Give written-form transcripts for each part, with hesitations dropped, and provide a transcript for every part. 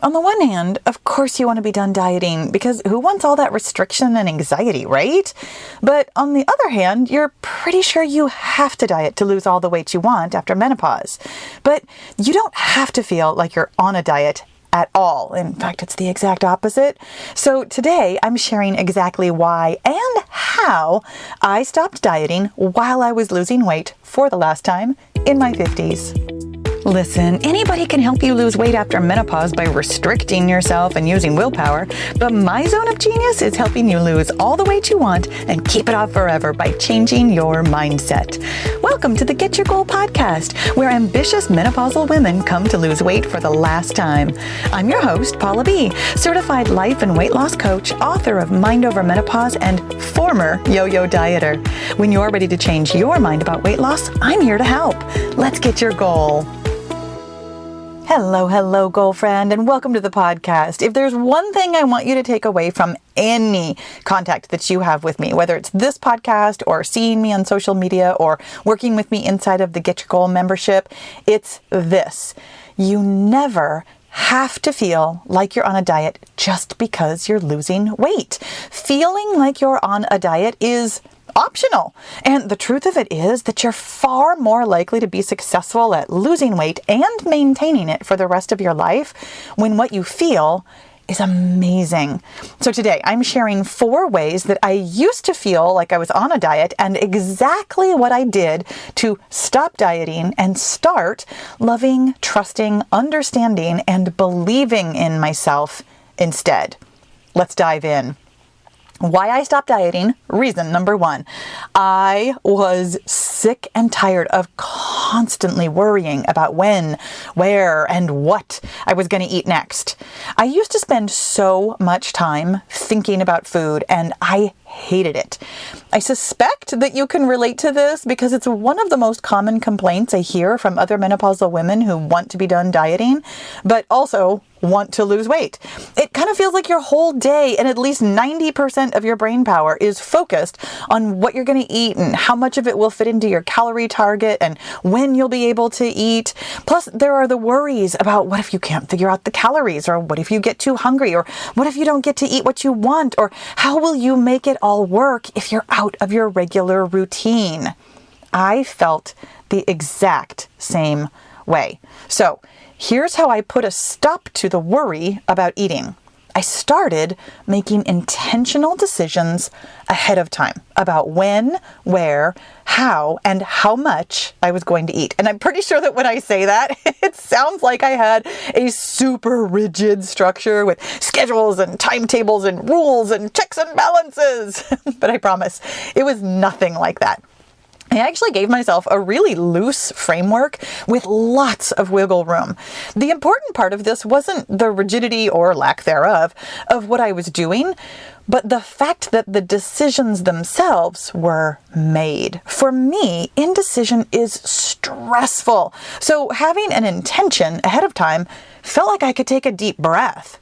On the one hand, of course you want to be done dieting because who wants all that restriction and anxiety, right? But on the other hand, you're pretty sure you have to diet to lose all the weight you want after menopause. But you don't have to feel like you're on a diet at all. In fact, it's the exact opposite. So today I'm sharing exactly why and how I stopped dieting while I was losing weight for the last time in my 50s. Listen, anybody can help you lose weight after menopause by restricting yourself and using willpower, but my zone of genius is helping you lose all the weight you want and keep it off forever by changing your mindset. Welcome to the Get Your Goal podcast, where ambitious menopausal women come to lose weight for the last time. I'm your host, Paula B., certified life and weight loss coach, author of Mind Over Menopause, and former yo-yo dieter. When you're ready to change your mind about weight loss, I'm here to help. Let's get your goal. Hello, goal friend, and welcome to the podcast. If there's one thing I want you to take away from any contact that you have with me, whether it's this podcast or seeing me on social media or working with me inside of the Get Your Goal membership, it's this. You never have to feel like you're on a diet just because you're losing weight. Feeling like you're on a diet is optional. And the truth of it is that you're far more likely to be successful at losing weight and maintaining it for the rest of your life when what you feel is amazing. So today I'm sharing 4 ways that I used to feel like I was on a diet and exactly what I did to stop dieting and start loving, trusting, understanding, and believing in myself instead. Let's dive in. Why I stopped dieting. Reason number 1. I was sick and tired of constantly worrying about when, where, and what I was going to eat next. I used to spend so much time thinking about food, and I hated it. I suspect that you can relate to this because it's one of the most common complaints I hear from other menopausal women who want to be done dieting, but also want to lose weight. It kind of feels like your whole day and at least 90% of your brain power is focused on what you're going to eat and how much of it will fit into your calorie target and when you'll be able to eat. Plus, there are the worries about what if you can't figure out the calories, or what if you get too hungry, or what if you don't get to eat what you want, or how will you make it all work if you're out of your regular routine? I felt the exact same way. So here's how I put a stop to the worry about eating. I started making intentional decisions ahead of time about when, where, how, and how much I was going to eat. And I'm pretty sure that when I say that, it sounds like I had a super rigid structure with schedules and timetables and rules and checks and balances. But I promise, it was nothing like that. I actually gave myself a really loose framework with lots of wiggle room. The important part of this wasn't the rigidity or lack thereof of what I was doing, but the fact that the decisions themselves were made. For me, indecision is stressful. So having an intention ahead of time felt like I could take a deep breath.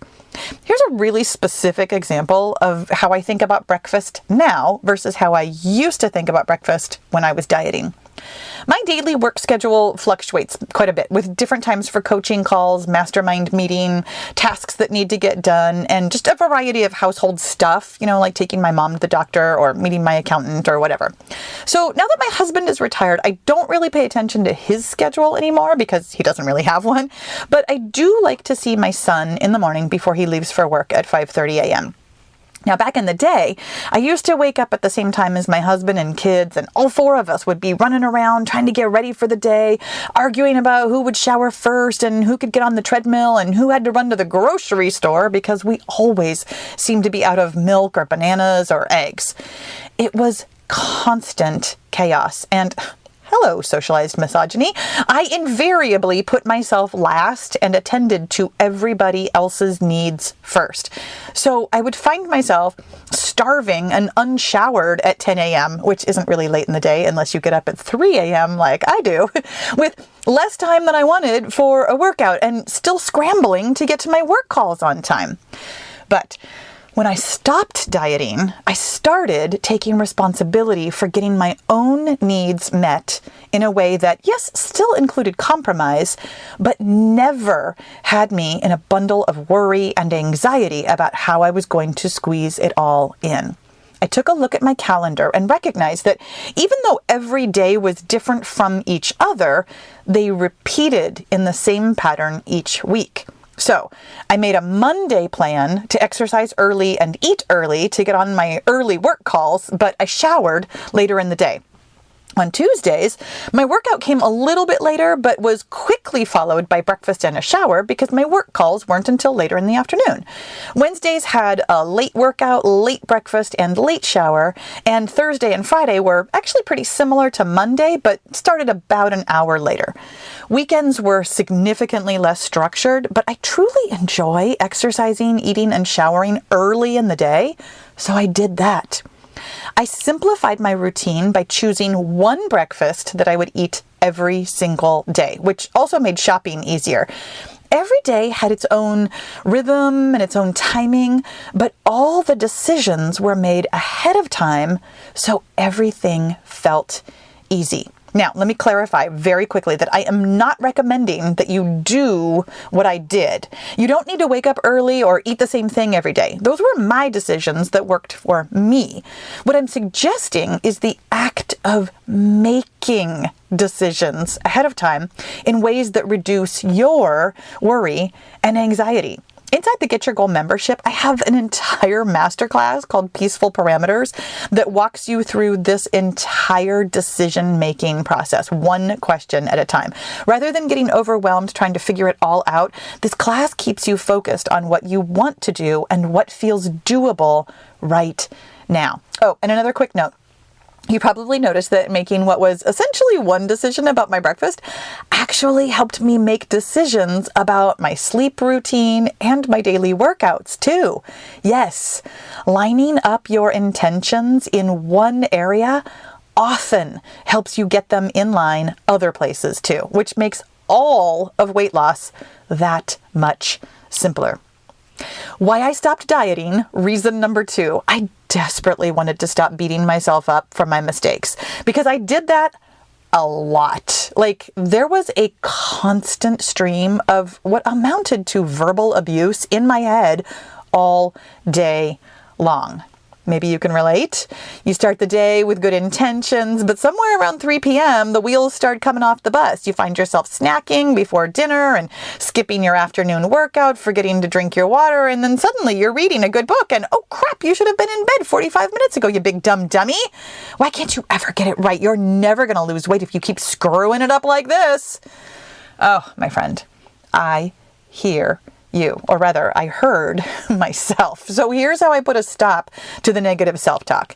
Here's a really specific example of how I think about breakfast now versus how I used to think about breakfast when I was dieting. My daily work schedule fluctuates quite a bit with different times for coaching calls, mastermind meeting, tasks that need to get done, and just a variety of household stuff, like taking my mom to the doctor or meeting my accountant or whatever. So now that my husband is retired, I don't really pay attention to his schedule anymore because he doesn't really have one, but I do like to see my son in the morning before he leaves for work at 5:30 a.m. Now, back in the day, I used to wake up at the same time as my husband and kids, and all 4 of us would be running around trying to get ready for the day, arguing about who would shower first and who could get on the treadmill and who had to run to the grocery store because we always seemed to be out of milk or bananas or eggs. It was constant chaos, and hello, socialized misogyny. I invariably put myself last and attended to everybody else's needs first. So I would find myself starving and unshowered at 10 a.m., which isn't really late in the day unless you get up at 3 a.m. like I do, with less time than I wanted for a workout and still scrambling to get to my work calls on time. But When I stopped dieting, I started taking responsibility for getting my own needs met in a way that, yes, still included compromise, but never had me in a bundle of worry and anxiety about how I was going to squeeze it all in. I took a look at my calendar and recognized that even though every day was different from each other, they repeated in the same pattern each week. So I made a Monday plan to exercise early and eat early to get on my early work calls, but I showered later in the day. On Tuesdays, my workout came a little bit later, but was quickly followed by breakfast and a shower because my work calls weren't until later in the afternoon. Wednesdays had a late workout, late breakfast, and late shower, and Thursday and Friday were actually pretty similar to Monday, but started about an hour later. Weekends were significantly less structured, but I truly enjoy exercising, eating, and showering early in the day, so I did that. I simplified my routine by choosing one breakfast that I would eat every single day, which also made shopping easier. Every day had its own rhythm and its own timing, but all the decisions were made ahead of time, so everything felt easy. Now, let me clarify very quickly that I am not recommending that you do what I did. You don't need to wake up early or eat the same thing every day. Those were my decisions that worked for me. What I'm suggesting is the act of making decisions ahead of time in ways that reduce your worry and anxiety. Inside the Get Your Goal membership, I have an entire masterclass called Peaceful Parameters that walks you through this entire decision-making process, one question at a time. Rather than getting overwhelmed trying to figure it all out, this class keeps you focused on what you want to do and what feels doable right now. Oh, and another quick note. You probably noticed that making what was essentially one decision about my breakfast actually helped me make decisions about my sleep routine and my daily workouts too. Yes, lining up your intentions in one area often helps you get them in line other places too, which makes all of weight loss that much simpler. Why I stopped dieting, reason number 2, I desperately wanted to stop beating myself up for my mistakes because I did that a lot. Like, there was a constant stream of what amounted to verbal abuse in my head all day long. Maybe you can relate. You start the day with good intentions, but somewhere around 3 p.m., the wheels start coming off the bus. You find yourself snacking before dinner and skipping your afternoon workout, forgetting to drink your water, and then suddenly you're reading a good book and, oh crap, you should have been in bed 45 minutes ago, you big dumb dummy. Why can't you ever get it right? You're never going to lose weight if you keep screwing it up like this. Oh, my friend, I hear you, or rather, I heard myself. So here's how I put a stop to the negative self-talk.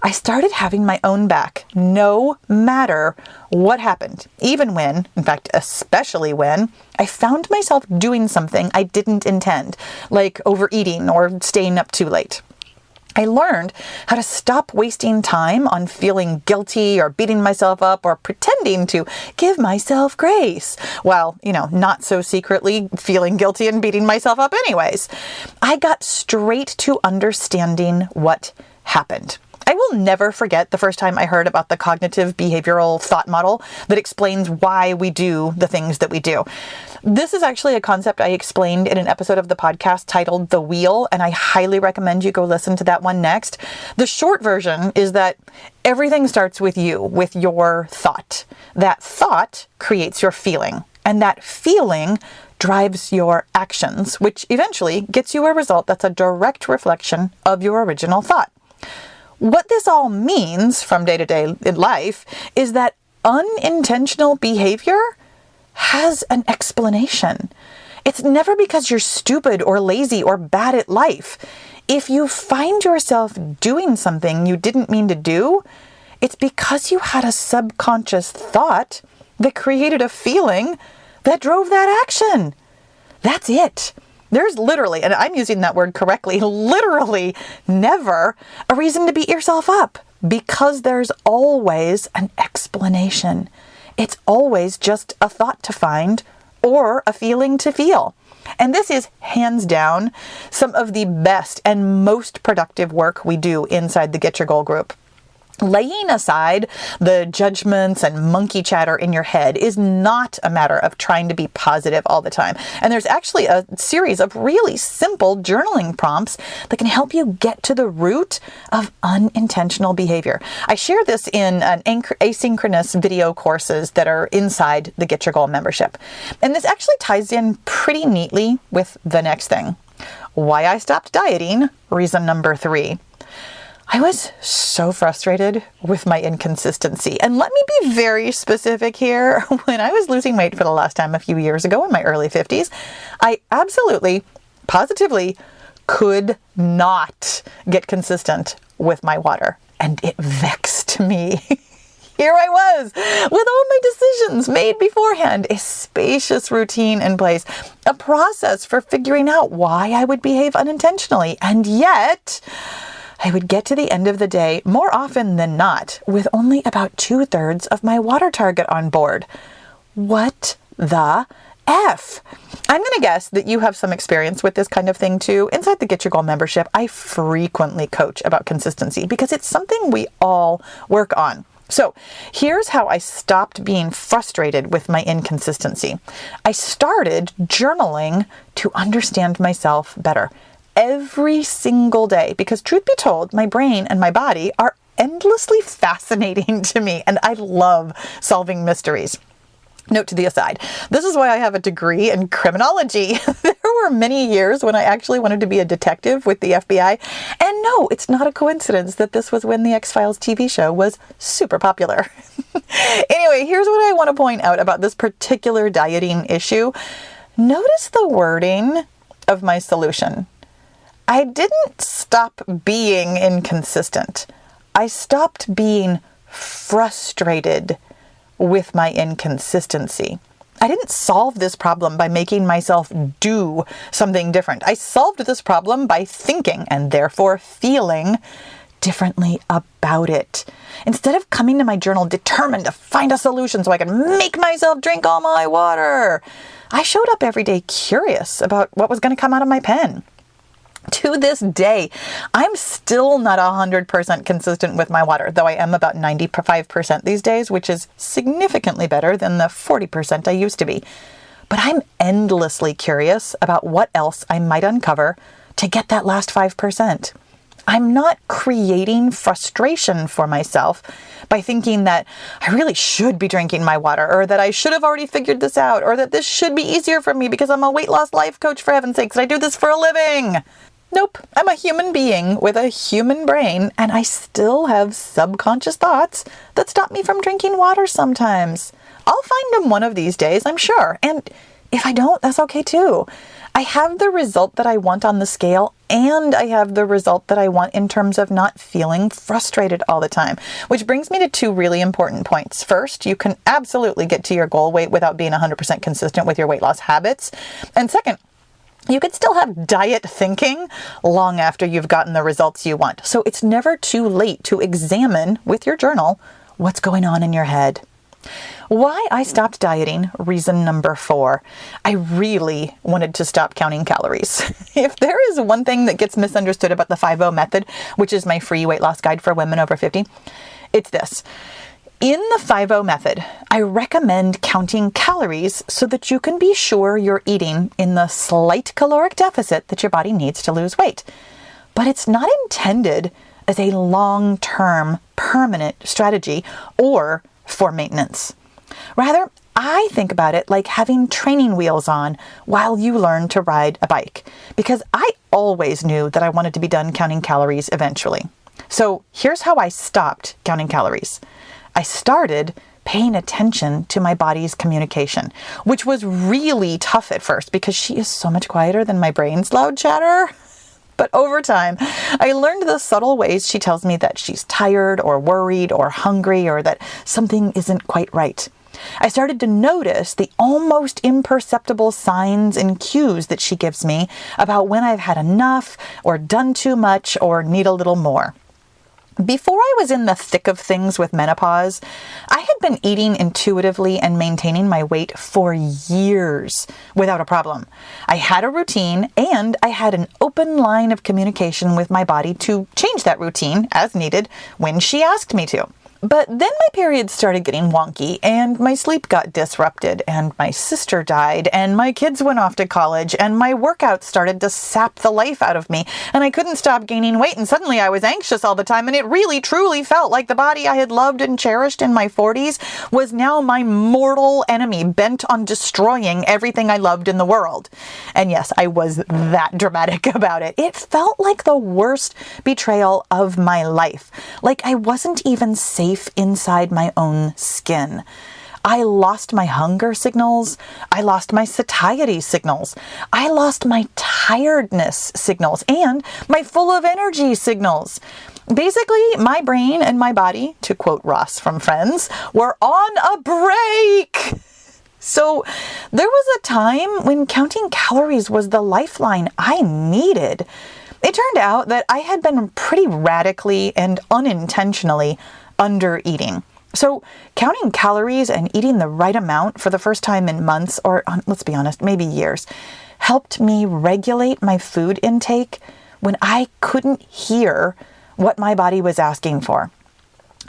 I started having my own back no matter what happened, even when, in fact, especially when, I found myself doing something I didn't intend, like overeating or staying up too late. I learned how to stop wasting time on feeling guilty or beating myself up or pretending to give myself grace while, not so secretly feeling guilty and beating myself up anyways. I got straight to understanding what happened. I will never forget the first time I heard about the cognitive behavioral thought model that explains why we do the things that we do. This is actually a concept I explained in an episode of the podcast titled The Wheel, and I highly recommend you go listen to that one next. The short version is that everything starts with you, with your thought. That thought creates your feeling, and that feeling drives your actions, which eventually gets you a result that's a direct reflection of your original thought. What this all means from day-to-day life is that unintentional behavior has an explanation. It's never because you're stupid or lazy or bad at life. If you find yourself doing something you didn't mean to do, it's because you had a subconscious thought that created a feeling that drove that action. That's it. There's literally, and I'm using that word correctly, literally never a reason to beat yourself up because there's always an explanation. It's always just a thought to find or a feeling to feel. And this is hands down some of the best and most productive work we do inside the Get Your Goal group. Laying aside the judgments and monkey chatter in your head is not a matter of trying to be positive all the time. And there's actually a series of really simple journaling prompts that can help you get to the root of unintentional behavior. I share this in an asynchronous video courses that are inside the Get Your Goal membership. And this actually ties in pretty neatly with the next thing. Why I stopped dieting, reason number 3. I was so frustrated with my inconsistency. And let me be very specific here. When I was losing weight for the last time a few years ago in my early 50s, I absolutely, positively could not get consistent with my water. And it vexed me. Here I was with all my decisions made beforehand, a spacious routine in place, a process for figuring out why I would behave unintentionally. And yet I would get to the end of the day more often than not with only about 2/3 of my water target on board. What the F? I'm going to guess that you have some experience with this kind of thing too. Inside the Get Your Goal membership, I frequently coach about consistency because it's something we all work on. So here's how I stopped being frustrated with my inconsistency. I started journaling to understand myself better. Every single day, because truth be told, my brain and my body are endlessly fascinating to me, and I love solving mysteries. Note to the aside, this is why I have a degree in criminology. There were many years when I actually wanted to be a detective with the FBI. And no, it's not a coincidence that this was when the X-Files TV show was super popular. Anyway, here's what I want to point out about this particular dieting issue. Notice the wording of my solution. I didn't stop being inconsistent. I stopped being frustrated with my inconsistency. I didn't solve this problem by making myself do something different. I solved this problem by thinking and therefore feeling differently about it. Instead of coming to my journal determined to find a solution so I could make myself drink all my water, I showed up every day curious about what was going to come out of my pen. To this day, I'm still not 100% consistent with my water, though I am about 95% these days, which is significantly better than the 40% I used to be. But I'm endlessly curious about what else I might uncover to get that last 5%. I'm not creating frustration for myself by thinking that I really should be drinking my water, or that I should have already figured this out, or that this should be easier for me because I'm a weight loss life coach, for heaven's sakes, and I do this for a living. Nope, I'm a human being with a human brain, and I still have subconscious thoughts that stop me from drinking water sometimes. I'll find them one of these days, I'm sure. And if I don't, that's okay too. I have the result that I want on the scale, and I have the result that I want in terms of not feeling frustrated all the time. Which brings me to 2 really important points. First, you can absolutely get to your goal weight without being 100% consistent with your weight loss habits. And second, you could still have diet thinking long after you've gotten the results you want. So it's never too late to examine with your journal what's going on in your head. Why I stopped dieting, reason number 4. I really wanted to stop counting calories. If there is one thing that gets misunderstood about the 5-0 method, which is my free weight loss guide for women over 50, it's this. In the 5-0 method, I recommend counting calories so that you can be sure you're eating in the slight caloric deficit that your body needs to lose weight. But it's not intended as a long-term, permanent strategy or for maintenance. Rather, I think about it like having training wheels on while you learn to ride a bike, because I always knew that I wanted to be done counting calories eventually. So here's how I stopped counting calories. I started paying attention to my body's communication, which was really tough at first because she is so much quieter than my brain's loud chatter. But over time, I learned the subtle ways she tells me that she's tired or worried or hungry or that something isn't quite right. I started to notice the almost imperceptible signs and cues that she gives me about when I've had enough or done too much or need a little more. Before I was in the thick of things with menopause, I had been eating intuitively and maintaining my weight for years without a problem. I had a routine and I had an open line of communication with my body to change that routine as needed when she asked me to. But then my periods started getting wonky and my sleep got disrupted and my sister died and my kids went off to college and my workouts started to sap the life out of me and I couldn't stop gaining weight and suddenly I was anxious all the time and it really truly felt like the body I had loved and cherished in my 40s was now my mortal enemy bent on destroying everything I loved in the world. And yes, I was that dramatic about it. It felt like the worst betrayal of my life. Like I wasn't even safe inside my own skin. I lost my hunger signals. I lost my satiety signals. I lost my tiredness signals and my full of energy signals. Basically, my brain and my body, to quote Ross from Friends, were on a break. So there was a time when counting calories was the lifeline I needed. It turned out that I had been pretty radically and unintentionally under eating. So counting calories and eating the right amount for the first time in months, or let's be honest, maybe years, helped me regulate my food intake when I couldn't hear what my body was asking for.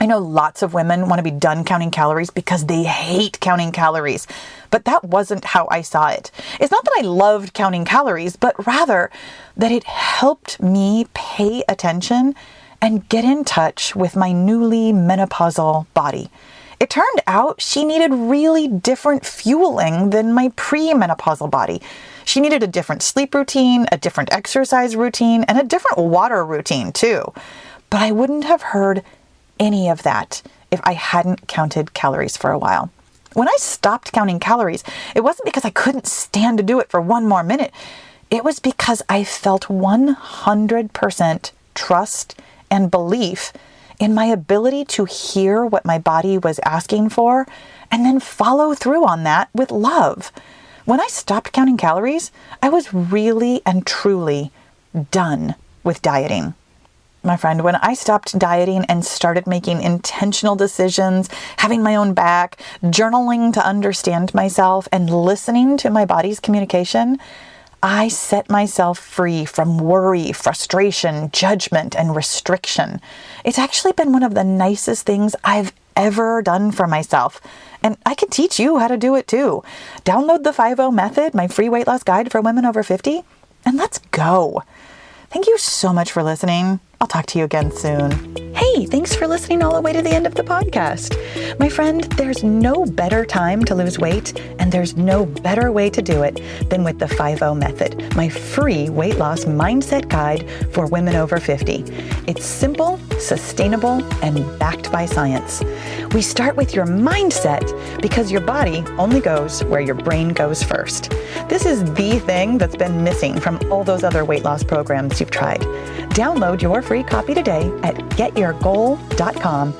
I know lots of women want to be done counting calories because they hate counting calories, but that wasn't how I saw it. It's not that I loved counting calories, but rather that it helped me pay attention and get in touch with my newly menopausal body. It turned out she needed really different fueling than my pre-menopausal body. She needed a different sleep routine, a different exercise routine, and a different water routine too. But I wouldn't have heard any of that if I hadn't counted calories for a while. When I stopped counting calories, it wasn't because I couldn't stand to do it for one more minute. It was because I felt 100% trust and belief in my ability to hear what my body was asking for and then follow through on that with love. When I stopped counting calories, I was really and truly done with dieting. My friend, when I stopped dieting and started making intentional decisions, having my own back, journaling to understand myself, and listening to my body's communication, I set myself free from worry, frustration, judgment, and restriction. It's actually been one of the nicest things I've ever done for myself. And I can teach you how to do it too. Download the 5-0 method, my free weight loss guide for women over 50, and let's go. Thank you so much for listening. I'll talk to you again soon. Hey, thanks for listening all the way to the end of the podcast. My friend, there's no better time to lose weight, and there's no better way to do it than with the 5-0 method, my free weight loss mindset guide for women over 50. It's simple, sustainable, and backed by science. We start with your mindset because your body only goes where your brain goes first. This is the thing that's been missing from all those other weight loss programs you've tried. Download your free copy today at getyourgoal.com